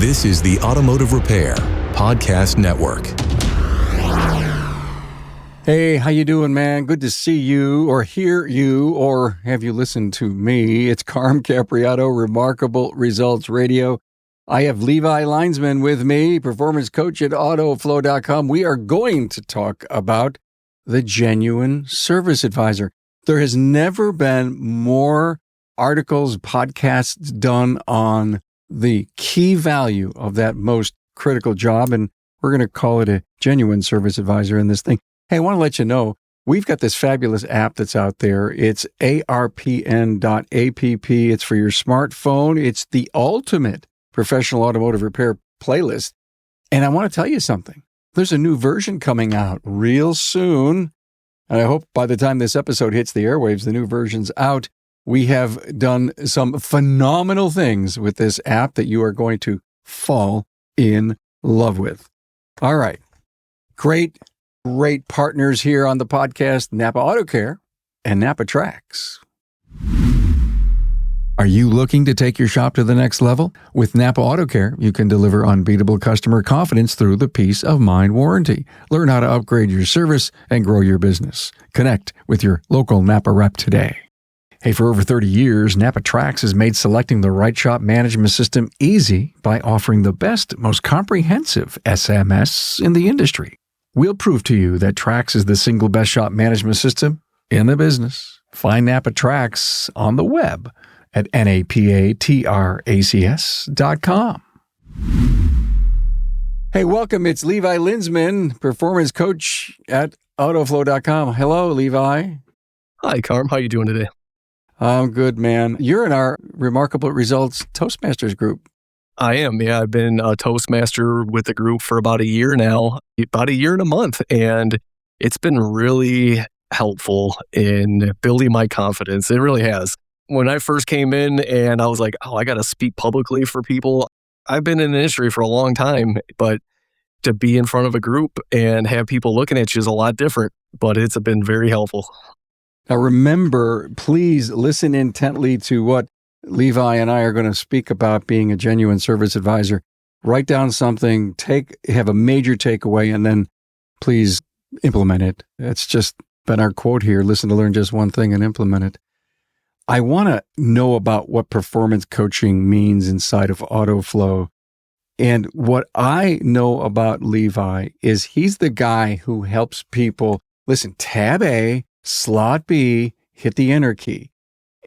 This is the Automotive Repair Podcast Network. Hey, how you doing, man? Good to see you or hear you or have you listened to me. It's Carm Capriato, Remarkable Results Radio. I have Levi Linseman with me, performance coach at Autoflow.com. We are going to talk about the genuine service advisor. There has never been more articles, podcasts done on the key value of that most critical job, and we're going to call it a genuine service advisor in this thing. Hey, I want to let you know, we've got this fabulous app that's out there. It's arpn.app. It's for your smartphone. It's the ultimate professional automotive repair playlist. And I want to tell you something. There's a new version coming out real soon. And I hope by the time this episode hits the airwaves, the new version's out. We have done some phenomenal things with this app that you are going to fall in love with. All right. Great partners here on the podcast, NAPA Auto Care and NAPA Tracks. Are you looking to take your shop to the next level? With NAPA Auto Care, you can deliver unbeatable customer confidence through the peace of mind warranty. Learn how to upgrade your service and grow your business. Connect with your local NAPA rep today. Hey, for over 30 years, NAPA Tracks has made selecting the right shop management system easy by offering the best, most comprehensive SMS in the industry. We'll prove to you that Tracks is the single best shop management system in the business. Find NAPA Tracks on the web at napatracs.com. Hey, welcome. It's Levi Linseman, performance coach at Autoflow.com. Hello, Levi. Hi, Carm. How you doing today? I'm good, man. You're in our Remarkable Results Toastmasters group. I am. Yeah, I've been a Toastmaster with the group for about a year now, about a year and a month. And it's been really helpful in building my confidence. It really has. When I first came in and I was like, I got to speak publicly for people. I've been in the industry for a long time, but to be in front of a group and have people looking at you is a lot different, but it's been very helpful. Now remember, please listen intently to what Levi and I are going to speak about being a genuine service advisor. Write down something, have a major takeaway, and then please implement it. It's just been our quote here. Listen to learn just one thing and implement it. I want to know about what performance coaching means inside of Autoflow. And what I know about Levi is he's the guy who helps people, listen, tab A, slot B, hit the enter key.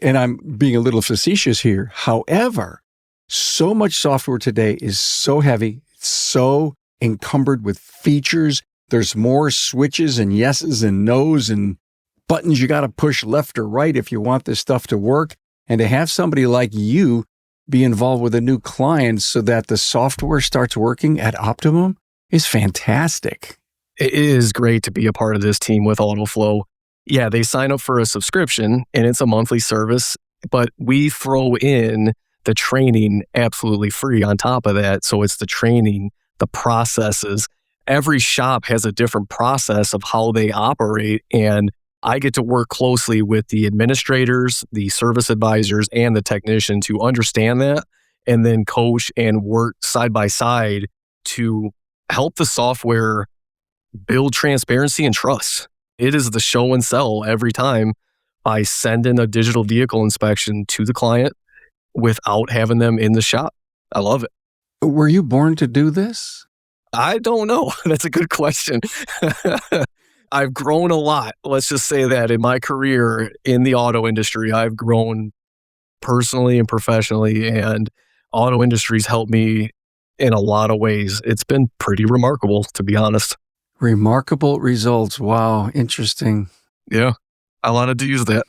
And I'm being a little facetious here. However, so much software today is so heavy, so encumbered with features. There's more switches and yeses and nos and buttons you got to push left or right if you want this stuff to work. And to have somebody like you be involved with a new client so that the software starts working at optimum is fantastic. It is great to be a part of this team with Autoflow. Yeah, they sign up for a subscription and it's a monthly service, but we throw in the training absolutely free on top of that. So it's the training, the processes. Every shop has a different process of how they operate, and I get to work closely with the administrators, the service advisors, and the technician to understand that and then coach and work side by side to help the software build transparency and trust. It is the show and sell every time by sending a digital vehicle inspection to the client without having them in the shop. I love it. Were you born to do this? I don't know. That's a good question. I've grown a lot. Let's just say that in my career in the auto industry, I've grown personally and professionally, and auto industry's helped me in a lot of ways. It's been pretty remarkable, to be honest. Remarkable results. Wow. Interesting. Yeah. I wanted to use that.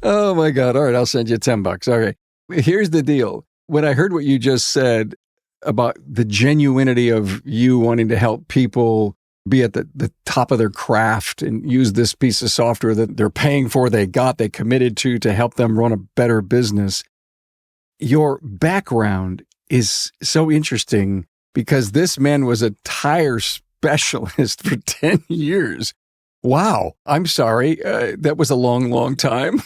Oh my God. All right. I'll send you $10. Okay. Here's the deal. When I heard what you just said about the genuinity of you wanting to help people be at the top of their craft and use this piece of software that they're paying for, they committed to help them run a better business. Your background is so interesting because this man was a tire specialist for 10 years. Wow. I'm sorry. That was a long, long time.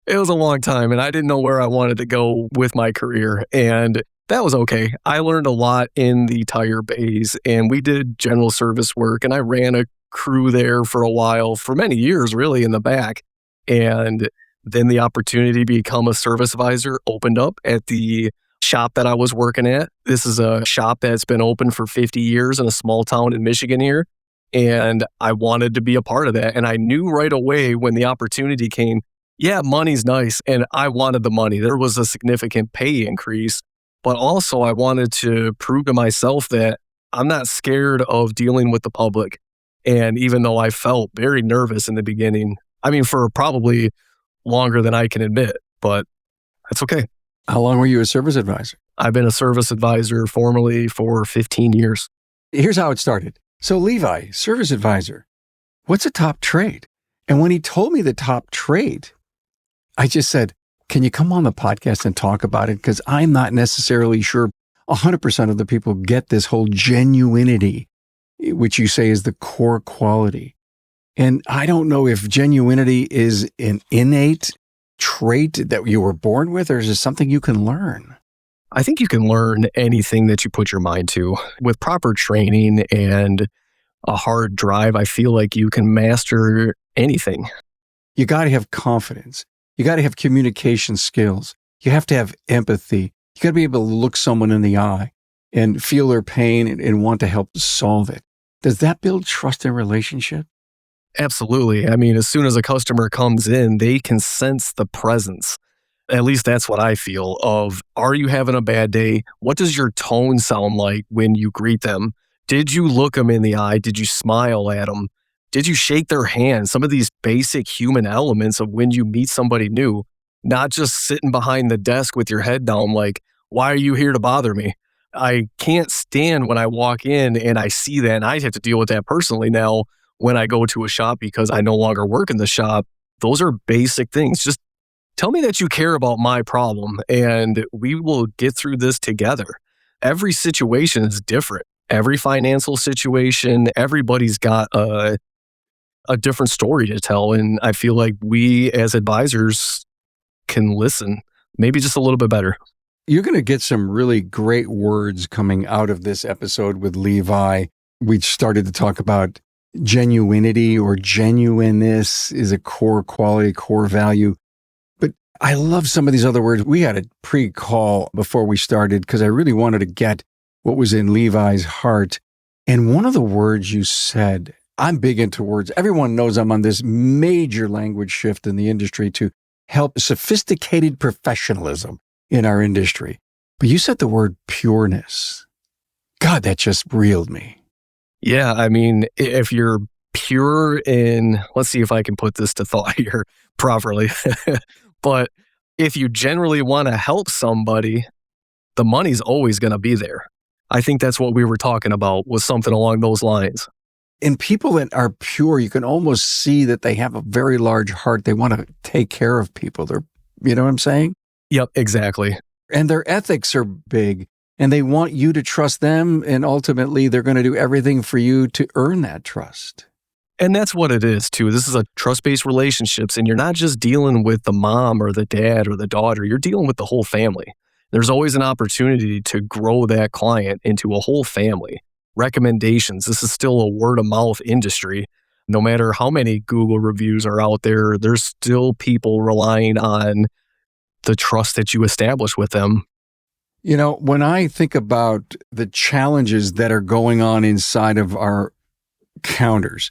It was a long time, and I didn't know where I wanted to go with my career, and that was okay. I learned a lot in the tire bays, and we did general service work, and I ran a crew there for a while, for many years, really, in the back. And then the opportunity to become a service advisor opened up at the shop that I was working at. This is a shop that's been open for 50 years in a small town in Michigan here, and I wanted to be a part of that. And I knew right away when the opportunity came, yeah, money's nice, and I wanted the money. There was a significant pay increase, but also I wanted to prove to myself that I'm not scared of dealing with the public. And even though I felt very nervous in the beginning, I mean, for probably longer than I can admit, but that's okay. How long were you a service advisor? I've been a service advisor formally for 15 years. Here's how it started. So Levi, service advisor, what's a top trade? And when he told me the top trade, I just said, can you come on the podcast and talk about it? Because I'm not necessarily sure 100% of the people get this whole genuinity, which you say is the core quality. And I don't know if genuinity is an innate trait that you were born with, or is it something you can learn? I think you can learn anything that you put your mind to. With proper training and a hard drive, I feel like you can master anything. You got to have confidence. You got to have communication skills. You have to have empathy. You got to be able to look someone in the eye and feel their pain and want to help solve it. Does that build trust in relationship? Absolutely. I mean, as soon as a customer comes in, they can sense the presence. At least that's what I feel of, are you having a bad day? What does your tone sound like when you greet them? Did you look them in the eye? Did you smile at them? Did you shake their hand? Some of these basic human elements of when you meet somebody new, not just sitting behind the desk with your head down like, why are you here to bother me? I can't stand when I walk in and I see that, and I have to deal with that personally now when I go to a shop because I no longer work in the shop. Those are basic things. Just tell me that you care about my problem and we will get through this together. Every situation is different. Every financial situation, everybody's got a different story to tell. And I feel like we as advisors can listen maybe just a little bit better. You're going to get some really great words coming out of this episode with Levi. We started to talk about genuinity or genuineness is a core quality, core value. But I love some of these other words. We had a pre-call before we started because I really wanted to get what was in Levi's heart. And one of the words you said, I'm big into words. Everyone knows I'm on this major language shift in the industry to help sophisticated professionalism in our industry. But you said the word pureness. God, that just reeled me. Yeah, I mean, if you're pure in, let's see if I can put this to thought here properly. But if you generally want to help somebody, the money's always going to be there. I think that's what we were talking about, was something along those lines. In people that are pure, you can almost see that they have a very large heart. They want to take care of people. You know what I'm saying? Yep, exactly. And their ethics are big, and they want you to trust them, and ultimately they're going to do everything for you to earn that trust. And that's what it is, too. This is a trust-based relationships, and you're not just dealing with the mom or the dad or the daughter. You're dealing with the whole family. There's always an opportunity to grow that client into a whole family. Recommendations. This is still a word-of-mouth industry. No matter how many Google reviews are out there, there's still people relying on the trust that you establish with them. You know, when I think about the challenges that are going on inside of our counters,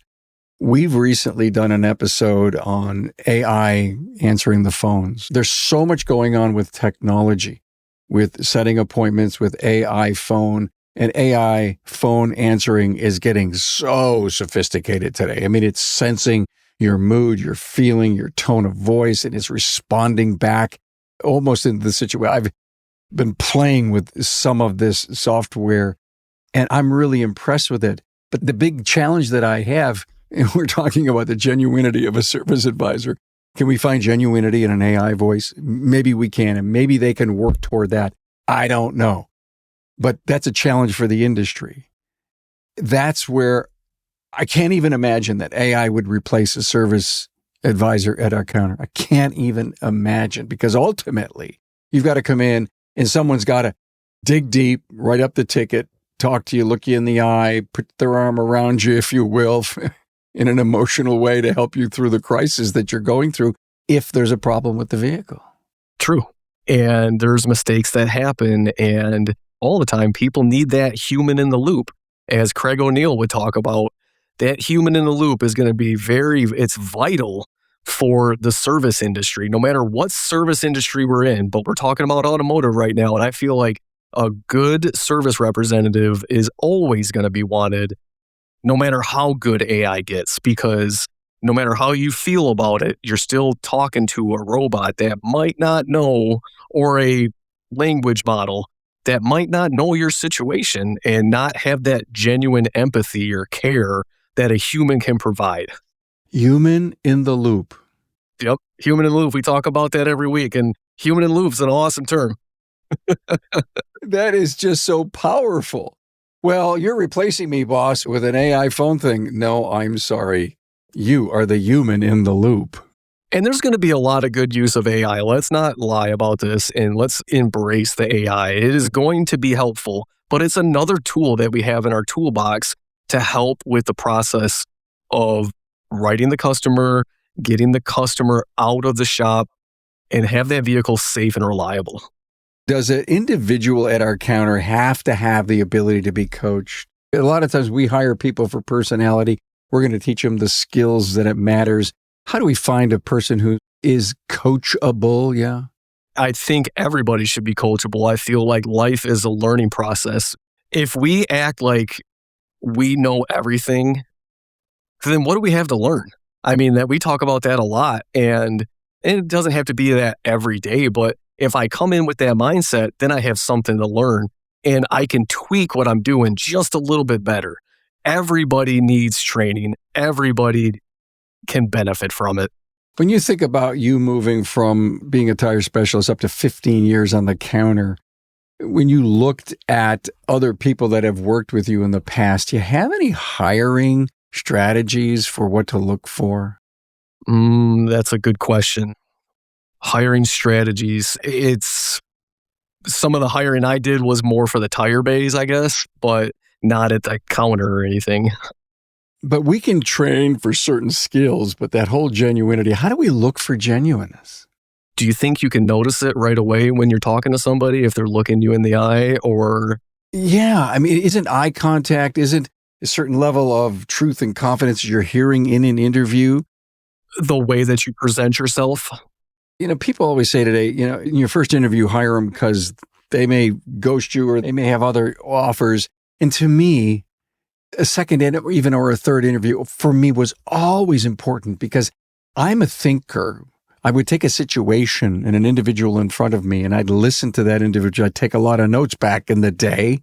we've recently done an episode on AI answering the phones. There's so much going on with technology, with setting appointments with AI phone, and AI phone answering is getting so sophisticated today. I mean, it's sensing your mood, your feeling, your tone of voice, and it's responding back almost into the situation. I've been playing with some of this software, and I'm really impressed with it. But the big challenge that I have, and we're talking about the genuinity of a service advisor. Can we find genuinity in an AI voice? Maybe we can, and maybe they can work toward that. I don't know. But that's a challenge for the industry. That's where I can't even imagine that AI would replace a service advisor at our counter. I can't even imagine, because ultimately you've got to come in and someone's got to dig deep, write up the ticket, talk to you, look you in the eye, put their arm around you, if you will, in an emotional way to help you through the crisis that you're going through if there's a problem with the vehicle. True. And there's mistakes that happen, and all the time people need that human in the loop. As Craig O'Neill would talk about, that human in the loop is going to be it's vital for the service industry, no matter what service industry we're in. But we're talking about automotive right now, and I feel like a good service representative is always going to be wanted, no matter how good AI gets, because no matter how you feel about it, you're still talking to a robot that might not know, or a language model that might not know your situation and not have that genuine empathy or care that a human can provide. Human in the loop. Yep. Human in the loop. We talk about that every week, and human in the loop is an awesome term. That is just so powerful. Well, you're replacing me, boss, with an AI phone thing. No, I'm sorry. You are the human in the loop. And there's going to be a lot of good use of AI. Let's not lie about this, and let's embrace the AI. It is going to be helpful, but it's another tool that we have in our toolbox to help with the process of writing the customer, getting the customer out of the shop, and have that vehicle safe and reliable. Does an individual at our counter have to have the ability to be coached? A lot of times we hire people for personality. We're going to teach them the skills that it matters. How do we find a person who is coachable? Yeah. I think everybody should be coachable. I feel like life is a learning process. If we act like we know everything, then what do we have to learn? I mean, that we talk about that a lot, and it doesn't have to be that every day, but if I come in with that mindset, then I have something to learn, and I can tweak what I'm doing just a little bit better. Everybody needs training. Everybody can benefit from it. When you think about you moving from being a tire specialist up to 15 years on the counter, when you looked at other people that have worked with you in the past, do you have any hiring strategies for what to look for? That's a good question. Hiring strategies. It's some of the hiring I did was more for the tire bays, I guess, but not at the counter or anything. But we can train for certain skills, but that whole genuinity, how do we look for genuineness? Do you think you can notice it right away when you're talking to somebody if they're looking you in the eye, or? Yeah, I mean, isn't eye contact, isn't a certain level of truth and confidence you're hearing in an interview? The way that you present yourself? You know, people always say today, in your first interview, hire them because they may ghost you or they may have other offers. And to me, a second or a third interview for me was always important, because I'm a thinker. I would take a situation and an individual in front of me, and I'd listen to that individual. I'd take a lot of notes back in the day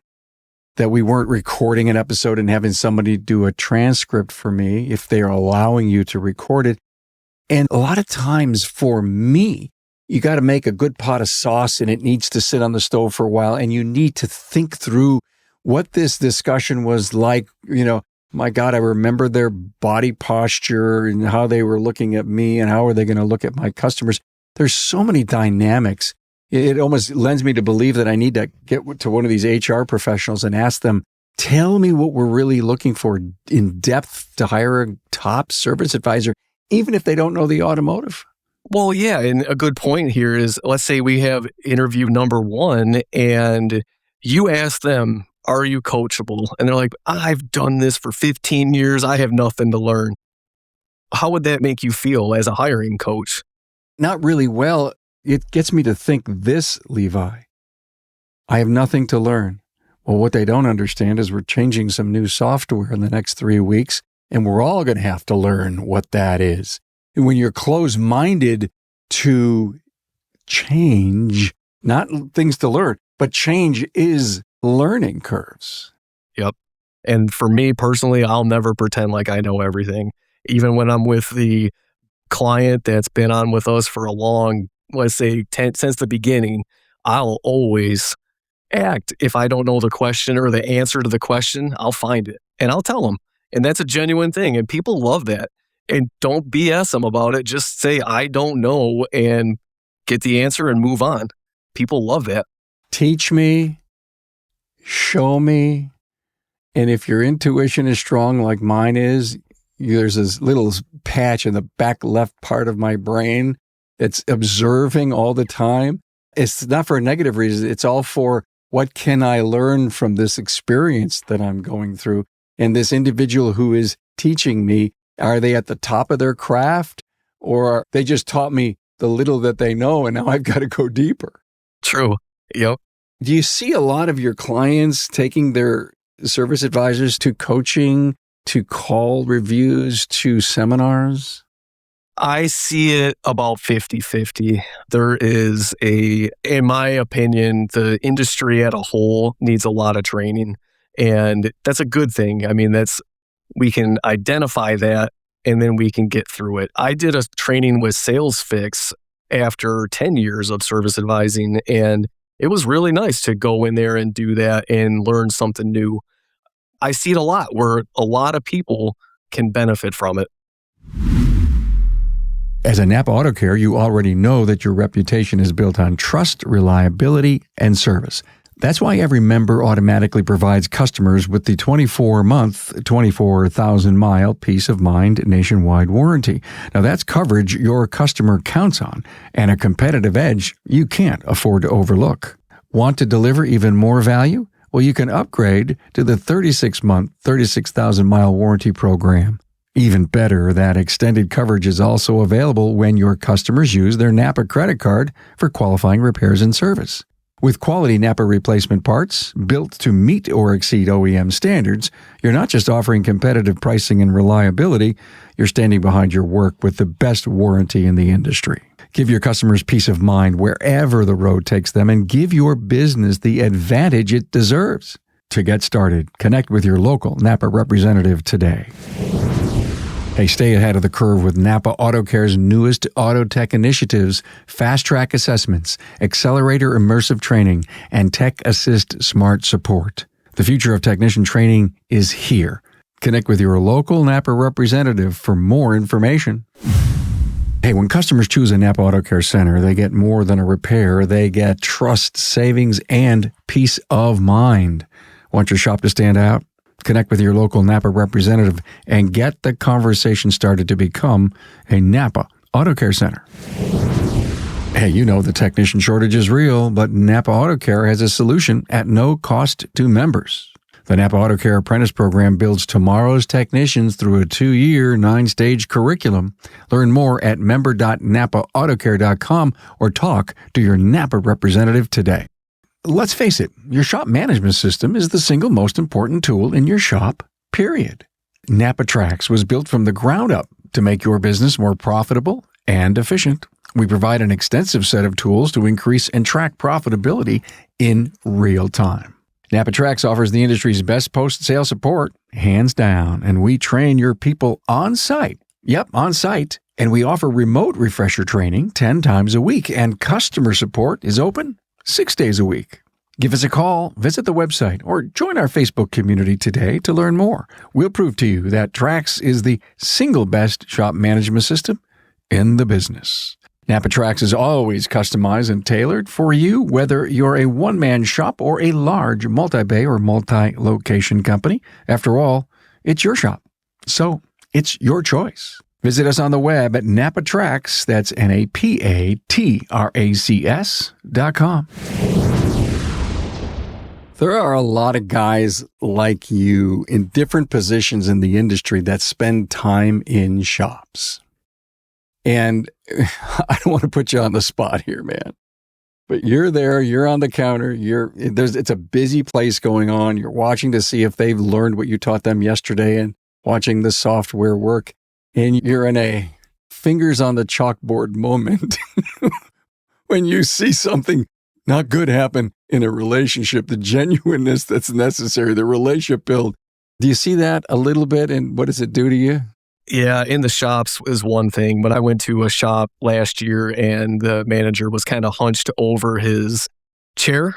that we weren't recording an episode and having somebody do a transcript for me if they're allowing you to record it. And a lot of times for me, you got to make a good pot of sauce, and it needs to sit on the stove for a while, and you need to think through what this discussion was like. My God, I remember their body posture and how they were looking at me, and how are they going to look at my customers. There's so many dynamics. It almost lends me to believe that I need to get to one of these HR professionals and ask them, tell me what we're really looking for in depth to hire a top service advisor, even if they don't know the automotive. Well, yeah. And a good point here is, let's say we have interview number 1 and you ask them, are you coachable? And they're like, I've done this for 15 years. I have nothing to learn. How would that make you feel as a hiring coach? Not really well. It gets me to think this, Levi. I have nothing to learn. Well, what they don't understand is we're changing some new software in the next 3 weeks, and we're all going to have to learn what that is. And when you're closed-minded to change, not things to learn, but change is learning curves. Yep. And for me personally, I'll never pretend like I know everything. Even when I'm with the client that's been on with us for a long, let's say since the beginning, I'll always act. If I don't know the question or the answer to the question, I'll find it and I'll tell them. And that's a genuine thing. And people love that. And don't BS them about it. Just say, I don't know, and get the answer and move on. People love that. Teach me, show me, and if your intuition is strong like mine is, there's this little patch in the back left part of my brain that's observing all the time. It's not for a negative reason. It's all for what can I learn from this experience that I'm going through? And this individual who is teaching me, are they at the top of their craft, or they just taught me the little that they know and now I've got to go deeper? True. Yep. Do you see a lot of your clients taking their service advisors to coaching, to call reviews, to seminars? I see it about 50-50. There is in my opinion, the industry as a whole needs a lot of training. And that's a good thing. I mean, we can identify that and then we can get through it. I did a training with Sales Fix after 10 years of service advising, and it was really nice to go in there and do that and learn something new. I see it a lot where a lot of people can benefit from it. As a NAPA Auto Care, you already know that your reputation is built on trust, reliability, and service. That's why every member automatically provides customers with the 24-month, 24,000-mile peace of mind nationwide warranty. Now, that's coverage your customer counts on and a competitive edge you can't afford to overlook. Want to deliver even more value? Well, you can upgrade to the 36-month, 36,000-mile warranty program. Even better, that extended coverage is also available when your customers use their NAPA credit card for qualifying repairs and service. With quality NAPA replacement parts built to meet or exceed OEM standards, you're not just offering competitive pricing and reliability, you're standing behind your work with the best warranty in the industry. Give your customers peace of mind wherever the road takes them and give your business the advantage it deserves. To get started, connect with your local NAPA representative today. Hey, stay ahead of the curve with NAPA Auto Care's newest auto tech initiatives, Fast Track Assessments, Accelerator Immersive Training, and Tech Assist Smart Support. The future of technician training is here. Connect with your local NAPA representative for more information. Hey, when customers choose a NAPA Auto Care Center, they get more than a repair. They get trust, savings, and peace of mind. Want your shop to stand out? Connect with your local NAPA representative and get the conversation started to become a NAPA Auto Care Center. Hey, you know the technician shortage is real, but NAPA Auto Care has a solution at no cost to members. The NAPA Auto Care Apprentice Program builds tomorrow's technicians through a 2-year, 9-stage curriculum. Learn more at member.napaautocare.com or talk to your NAPA representative today. Let's face it, your shop management system is the single most important tool in your shop, period. NAPA Trax was built from the ground up to make your business more profitable and efficient. We provide an extensive set of tools to increase and track profitability in real time. NAPA Trax offers the industry's best post-sale support, hands down, and we train your people on site. Yep, on site. And we offer remote refresher training 10 times a week, and customer support is open 6 days a week. Give us a call, visit the website, or join our Facebook community today to learn more. We'll prove to you that Trax is the single best shop management system in the business. NAPA Trax is always customized and tailored for you, whether you're a one-man shop or a large multi-bay or multi-location company. After all, it's your shop, so it's your choice. Visit us on the web at NAPATrax, that's NAPATRACS.com. There are a lot of guys like you in different positions in the industry that spend time in shops. And I don't want to put you on the spot here, man. But you're there, you're on the counter, it's a busy place going on. You're watching to see if they've learned what you taught them yesterday and watching the software work. And you're in a fingers on the chalkboard moment when you see something not good happen in a relationship, the genuineness that's necessary, the relationship build. Do you see that a little bit, and what does it do to you? Yeah, in the shops is one thing, but I went to a shop last year and the manager was kind of hunched over his chair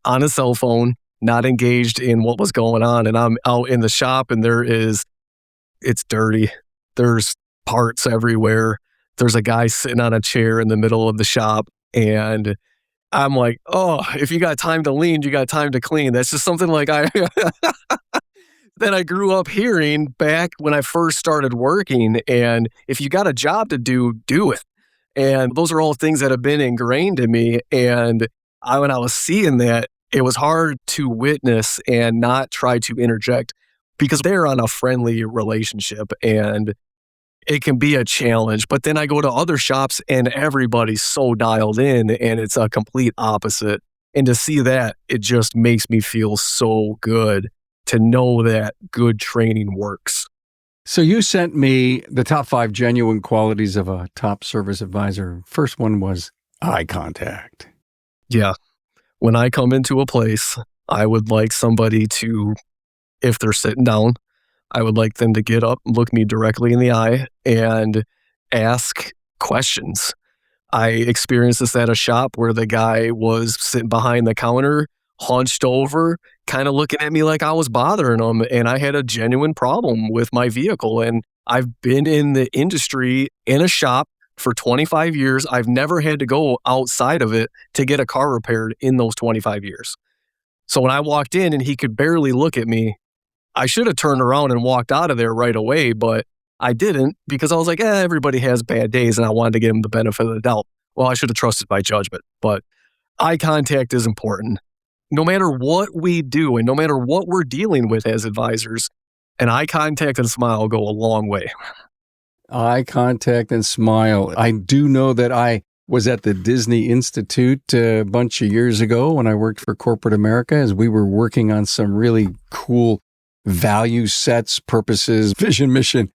on his cell phone, not engaged in what was going on. And I'm out in the shop and it's dirty. There's parts everywhere. There's a guy sitting on a chair in the middle of the shop, and I'm like, oh, if you got time to lean, you got time to clean. That's just something like that I grew up hearing back when I first started working. And if you got a job to do, do it. And those are all things that have been ingrained in me. And when I was seeing that, it was hard to witness and not try to interject because they're on a friendly relationship and it can be a challenge. But then I go to other shops and everybody's so dialed in and it's a complete opposite. And to see that, it just makes me feel so good to know that good training works. So you sent me the top 5 genuine qualities of a top service advisor. First one was eye contact. Yeah. When I come into a place, I would like somebody to, if they're sitting down, I would like them to get up, look me directly in the eye, and ask questions. I experienced this at a shop where the guy was sitting behind the counter, hunched over, kind of looking at me like I was bothering him, and I had a genuine problem with my vehicle. And I've been in the industry in a shop for 25 years. I've never had to go outside of it to get a car repaired in those 25 years. So when I walked in and he could barely look at me, I should have turned around and walked out of there right away, but I didn't because I was like, everybody has bad days and I wanted to give him the benefit of the doubt. Well, I should have trusted my judgment, but eye contact is important. No matter what we do and no matter what we're dealing with as advisors, an eye contact and smile go a long way. Eye contact and smile. I do know that I was at the Disney Institute a bunch of years ago when I worked for corporate America as we were working on some really cool value sets, purposes, vision, mission,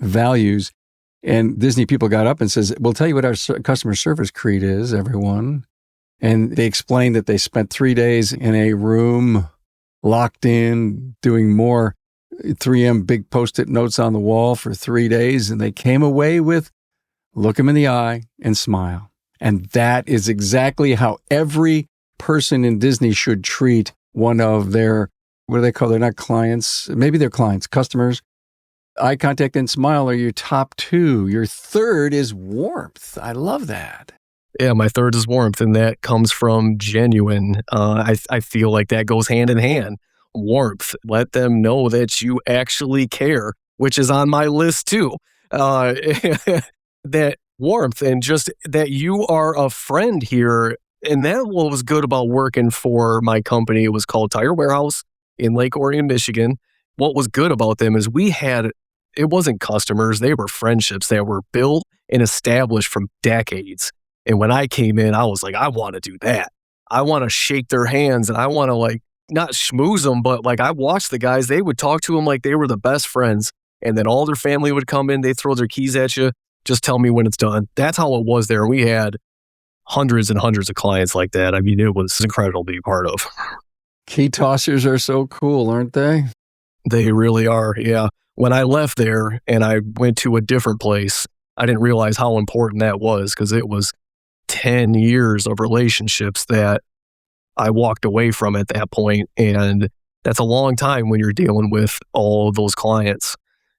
values. And Disney people got up and says, we'll tell you what our customer service creed is, everyone. And they explained that they spent 3 days in a room, locked in, doing more 3M big Post-it notes on the wall for 3 days. And they came away with, look them in the eye and smile. And that is exactly how every person in Disney should treat one of their, what do they call, they're not clients, maybe they're clients, customers. Eye contact and smile are your top 2. Your third is warmth. I love that. Yeah, my third is warmth, and that comes from genuine. I feel like that goes hand in hand. Warmth. Let them know that you actually care, which is on my list too. That warmth and just that you are a friend here. And that what was good about working for my company. It was called Tire Warehouse in Lake Orion, Michigan. What was good about them is it wasn't customers, they were friendships that were built and established from decades. And when I came in, I was like, I want to do that. I want to shake their hands and I want to not schmooze them, but I watched the guys, they would talk to them like they were the best friends. And then all their family would come in, they'd throw their keys at you, just tell me when it's done. That's how it was there. We had hundreds and hundreds of clients like that. I mean, it was incredible to be part of. Key tossers are so cool, aren't they? They really are, yeah. When I left there and I went to a different place, I didn't realize how important that was because it was 10 years of relationships that I walked away from at that point. And that's a long time when you're dealing with all of those clients.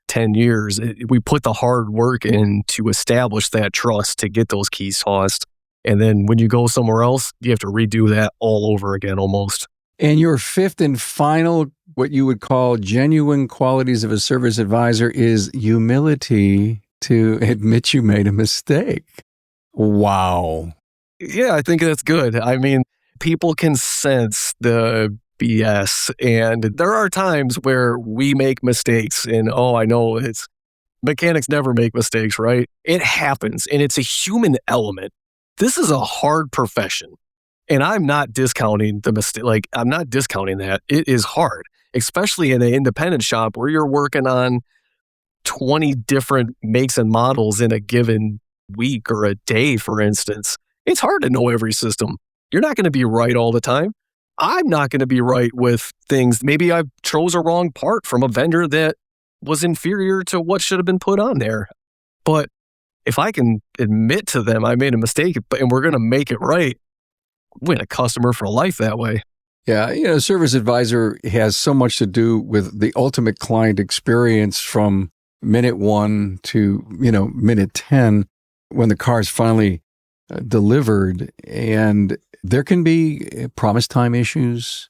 10 years. We put the hard work in to establish that trust to get those keys tossed. And then when you go somewhere else, you have to redo that all over again almost. And your fifth and final, what you would call genuine qualities of a service advisor is humility to admit you made a mistake. Wow. Yeah, I think that's good. I mean, people can sense the BS, and there are times where we make mistakes, and I know mechanics never make mistakes, right? It happens, and it's a human element. This is a hard profession, and I'm not discounting the mistake. I'm not discounting that. It is hard, especially in an independent shop where you're working on 20 different makes and models in a given week or a day, for instance. It's hard to know every system. You're not going to be right all the time. I'm not going to be right with things. Maybe I chose a wrong part from a vendor that was inferior to what should have been put on there. But if I can admit to them I made a mistake and we're going to make it right, win a customer for life that way. Yeah, service advisor has so much to do with the ultimate client experience from minute 1 to, minute 10 when the car is finally delivered. And there can be promise time issues,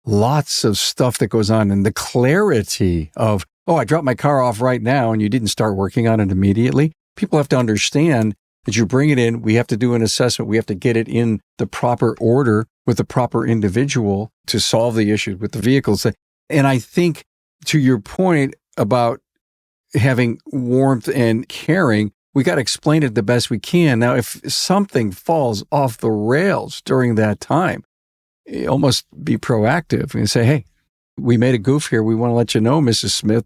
lots of stuff that goes on. And the clarity of, oh, I dropped my car off right now and you didn't start working on it immediately. People have to understand that you bring it in, we have to do an assessment, we have to get it in the proper order with the proper individual to solve the issue with the vehicles. And I think to your point about having warmth and caring, we got to explain it the best we can. Now, if something falls off the rails during that time, almost be proactive and say, hey, we made a goof here. We want to let you know, Mrs. Smith,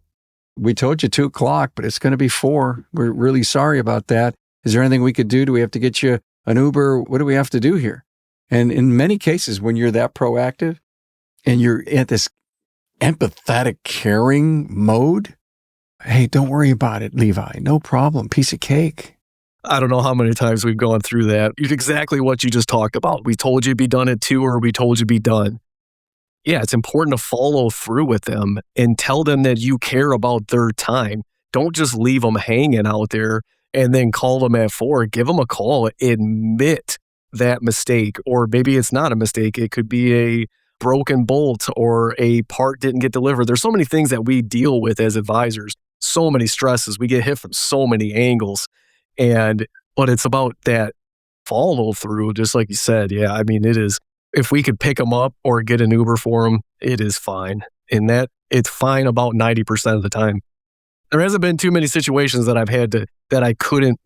we told you 2:00, but it's going to be 4. We're really sorry about that. Is there anything we could do? Do we have to get you an Uber? What do we have to do here? And in many cases, when you're that proactive and you're at this empathetic, caring mode, hey, don't worry about it, Levi. No problem. Piece of cake. I don't know how many times we've gone through that. It's exactly what you just talked about. We told you to be done at 2, or we told you to be done. Yeah, it's important to follow through with them and tell them that you care about their time. Don't just leave them hanging out there and then call them at 4. Give them a call. Admit that mistake, or maybe it's not a mistake. It could be a broken bolt or a part didn't get delivered. There's so many things that we deal with as advisors, so many stresses. We get hit from so many angles. But it's about that follow through, just like you said. Yeah, I mean, it is. If we could pick them up or get an Uber for them, it is fine. And that it's fine about 90% of the time. There hasn't been too many situations that I've had that I couldn't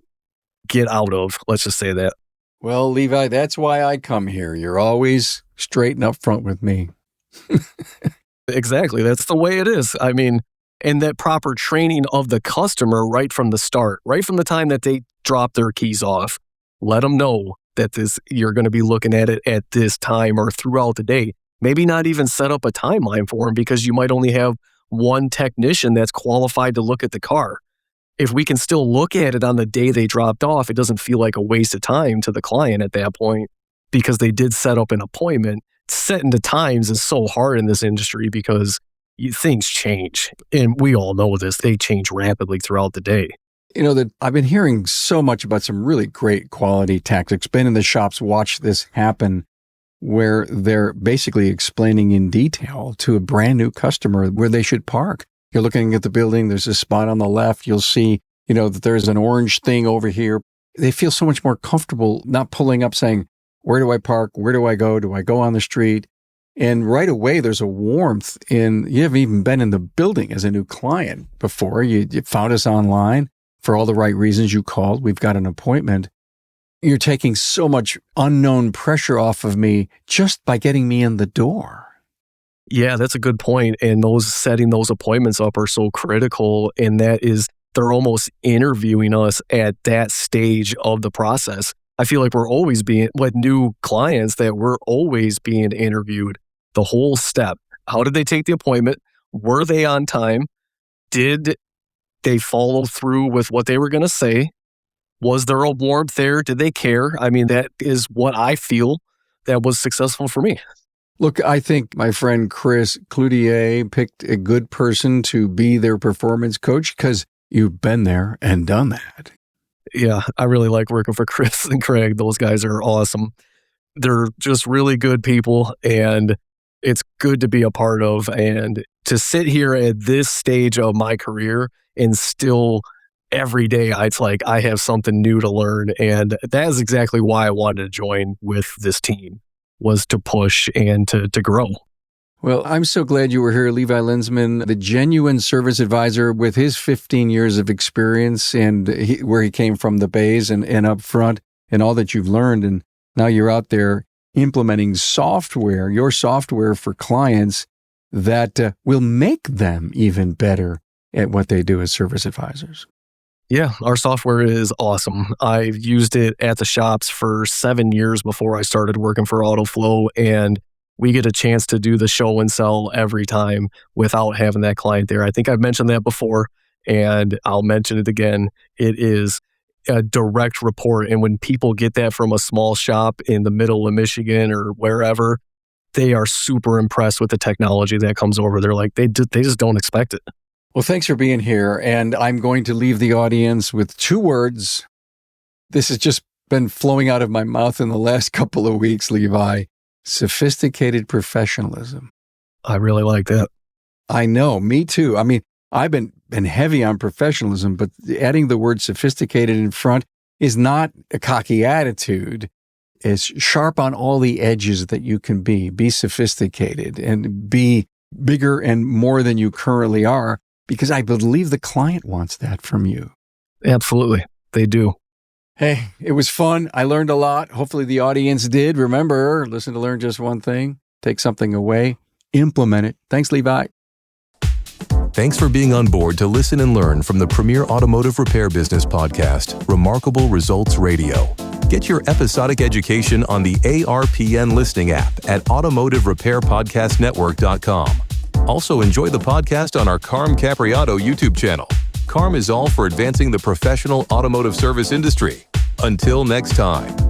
get out of. Let's just say that. Well, Levi, that's why I come here. You're always straight and up front with me. Exactly. That's the way it is. I mean, and that proper training of the customer right from the start, right from the time that they drop their keys off, let them know that you're going to be looking at it at this time or throughout the day. Maybe not even set up a timeline for them, because you might only have one technician that's qualified to look at the car. If we can still look at it on the day they dropped off, it doesn't feel like a waste of time to the client at that point, because they did set up an appointment. Setting the times is so hard in this industry because things change. And we all know this. They change rapidly throughout the day. That I've been hearing so much about some really great quality tactics. Been in the shops, watched this happen, where they're basically explaining in detail to a brand new customer where they should park. You're looking at the building, there's a spot on the left. You'll see, that there's an orange thing over here. They feel so much more comfortable not pulling up saying, where do I park? Where do I go? Do I go on the street? And right away, there's a warmth you haven't even been in the building as a new client before. You found us online for all the right reasons. You called. We've got an appointment. You're taking so much unknown pressure off of me just by getting me in the door. Yeah, that's a good point. And setting those appointments up are so critical. And they're almost interviewing us at that stage of the process. I feel like we're always with new clients, that we're always being interviewed the whole step. How did they take the appointment? Were they on time? Did they follow through with what they were going to say? Was there a warmth there? Did they care? I mean, that is what I feel that was successful for me. Look, I think my friend Chris Cloutier picked a good person to be their performance coach, because you've been there and done that. Yeah, I really like working for Chris and Craig. Those guys are awesome. They're just really good people, and it's good to be a part of. And to sit here at this stage of my career and still every day, it's like I have something new to learn. And that is exactly why I wanted to join with this team, was to push and to grow. Well, I'm so glad you were here, Levi Linseman, the genuine service advisor with his 15 years of experience and where he came from, the Bays and up front, and all that you've learned. And now you're out there implementing your software for clients that will make them even better at what they do as service advisors. Yeah, our software is awesome. I've used it at the shops for 7 years before I started working for Autoflow, and we get a chance to do the show and sell every time without having that client there. I think I've mentioned that before, and I'll mention it again. It is a direct report. And when people get that from a small shop in the middle of Michigan or wherever, they are super impressed with the technology that comes over. They're like, they just don't expect it. Well, thanks for being here. And I'm going to leave the audience with 2 words. This has just been flowing out of my mouth in the last couple of weeks, Levi. Sophisticated professionalism. I really like that. I know, me too. I mean, I've been heavy on professionalism, but adding the word sophisticated in front is not a cocky attitude. It's sharp on all the edges that you can be. Be sophisticated and be bigger and more than you currently are, because I believe the client wants that from you. Absolutely. They do. Hey, it was fun. I learned a lot. Hopefully the audience did. Remember, listen to learn just one thing, take something away, implement it. Thanks, Levi. Thanks for being on board to listen and learn from the premier automotive repair business podcast, Remarkable Results Radio. Get your episodic education on the ARPN listening app at automotiverepairpodcastnetwork.com. Also enjoy the podcast on our Carm Capriato YouTube channel. Carm is all for advancing the professional automotive service industry. Until next time.